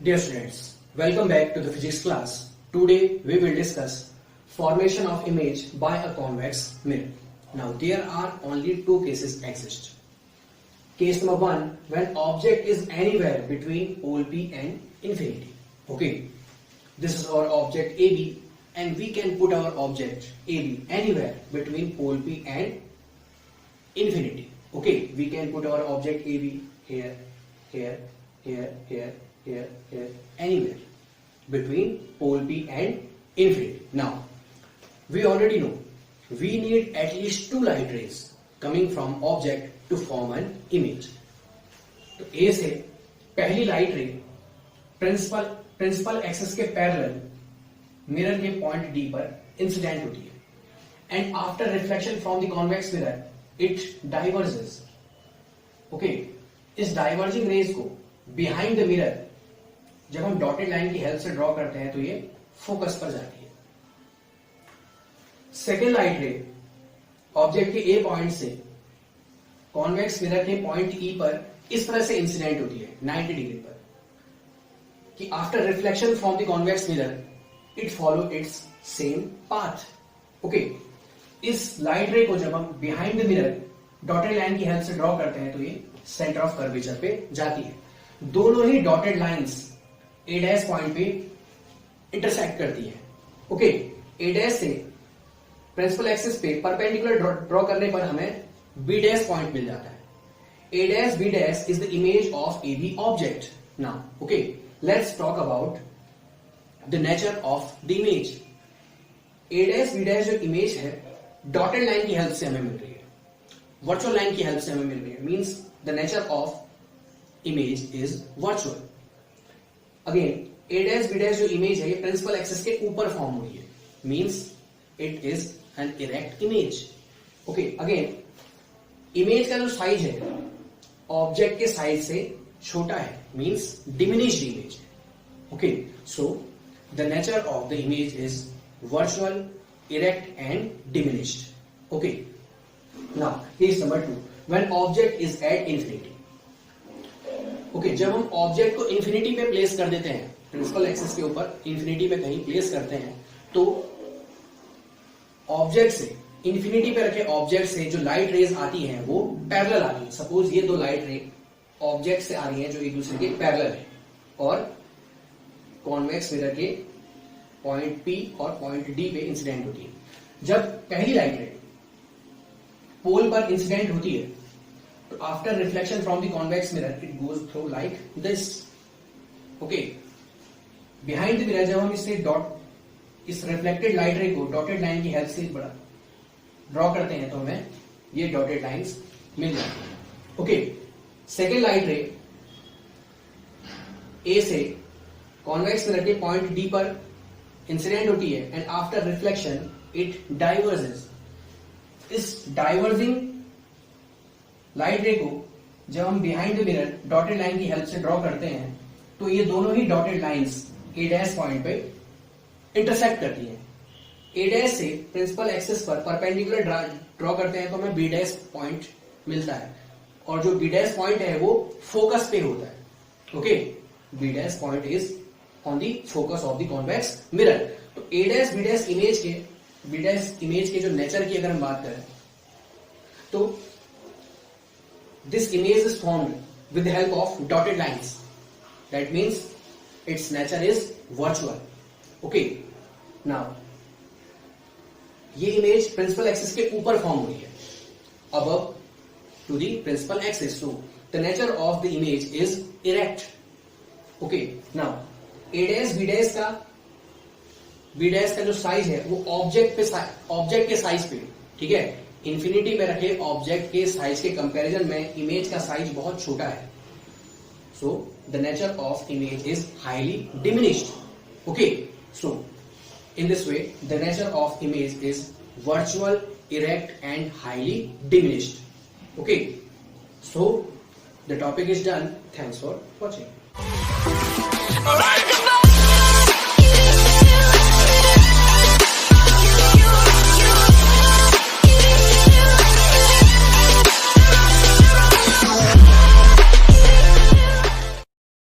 Dear students, welcome back to the physics class. Today we will discuss formation of image by a convex mirror. Now there are only two cases exist. Case number one, when object is anywhere between pole P and infinity. Okay, this is our object AB and we can put our object AB anywhere between pole P and infinity. Okay, we can put our object AB here, here, here, here, here, here, anywhere between pole P and infinity. Now, we already know we need at least two light rays coming from object to form an image. तो A से पहली light रे principal axis के parallel mirror के point D पर incident होती है and after reflection from the convex mirror it diverges. Okay, इस डाइवर्जिंग रेज को बिहाइंड द मिरर जब हम डॉटेड लाइन की हेल्प से ड्रॉ करते हैं तो ये फोकस पर जाती है. सेकेंड लाइट रे ऑब्जेक्ट के ए पॉइंट से कॉन्वेक्स मिरर के पॉइंट ई पर इस तरह से इंसिडेंट होती है 90 डिग्री पर कि after reflection from the convex mirror it follow it's same path. Okay, इस लाइट रे को जब हम behind the mirror dotted line की हेल्प से ड्रॉ करते हैं तो ये सेंटर ऑफ कर्वेचर पे जाती है. दोनों ही dotted lines A dash point पे इंटरसेक्ट करती है. ओके, ए डैश से प्रिंसिपल एक्सिस पे परपेंडिकुलर ड्रॉ करने पर हमें बी डैश पॉइंट मिल जाता है. A dash B dash is the image of A B object. Now okay, let's talk about the nature of the image. A dash B dash जो image है dotted line की help से हमें मिल रही है, वर्चुअल लाइन की help से हमें मिल रही है. Means the nature of image is virtual. Again A dash B dash जो इमेज है ये प्रिंसिपल एक्सिस के ऊपर फॉर्म हुई है. Means it is an erect image. Okay, again image का जो साइज है ऑब्जेक्ट के साइज से छोटा है. Means diminished image. Okay, so the nature of the image is virtual, erect and diminished. Okay, now case number 2, when object is at infinity. Okay, जब हम object को इंफिनिटी पे प्लेस कर देते हैं, प्रिंसिपल एक्सिस के ऊपर इंफिनिटी में कहीं प्लेस करते हैं तो ऑब्जेक्ट से इंफिनिटी पे रखे ऑब्जेक्ट से जो लाइट रेज आती हैं वो पैरेलल आ रही है. सपोज ये दो लाइट रे ऑब्जेक्ट से आ रही हैं जो एक दूसरे के पैरेलल है और कॉन्वेक्स मिरर के पॉइंट P और पॉइंट D पे इंसिडेंट होती है. जब पहली लाइट रे पोल पर इंसिडेंट होती है तो after reflection from the convex mirror it goes through like this. Okay, behind the mirror जब हम इस रिफ्लेक्टेड लाइट रे को डॉटेड लाइन की हेल्प से ड्रॉ करते हैं तो हमें ये डॉटेड लाइंस मिल जाती है. Okay, second light ray A से कॉन्वेक्स मिरर के पॉइंट D पर इंसिडेंट होती है and after reflection it diverges. इस डाइवर्जिंग लाइट रे को जब हम behind the mirror dotted line की हेल्प से ड्रॉ करते हैं तो ये दोनों ही dotted lines A dash point पे इंटरसेक्ट करती है. ए डैश से प्रिंसिपल एक्सिस पर परपेंडिकुलर ड्रॉ करते हैं तो हमें बी डैश पॉइंट मिलता है और जो बी डैश पॉइंट है वो फोकस पे होता है. Okay, B dash point is on the focus of the convex mirror. तो A dash B dash image के जो नेचर की अगर हम बात करें तो this image is formed with the help of dotted lines. That means its nature is virtual. Okay, now ये इमेज प्रिंसिपल एक्सिस के ऊपर फॉर्म हुई है, above to the principal axis. So the nature of the image is erect. Okay, now A dash B dash का जो size है वो object के साइज पे, ठीक है, इंफिनिटी पे रखे ऑब्जेक्ट के साइज के कंपैरिजन में इमेज का साइज बहुत छोटा है. सो the nature of image is highly diminished. Okay, so in this way the nature of image is virtual, erect and highly diminished. Okay, so the topic is done. Thanks for watching.